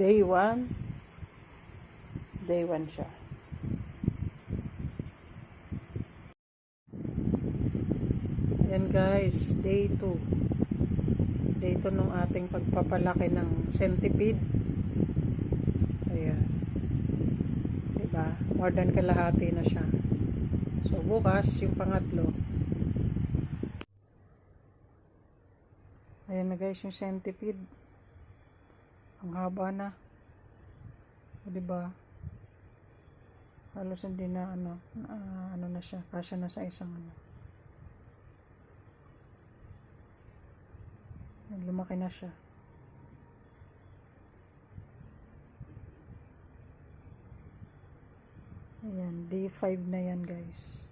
Day 1. Day 1 siya. Ayan guys, day 2. Day 2 nung ating pagpapalaki ng centipede. Ayan. Diba? More than kalahati na siya. So bukas, yung pangatlo. Ayan na guys, yung centipede. Ang haba na. O diba? Halos hindi na ano na siya. Kasya na sa isang lumaki na siya. Ayan, day 5 na yan guys.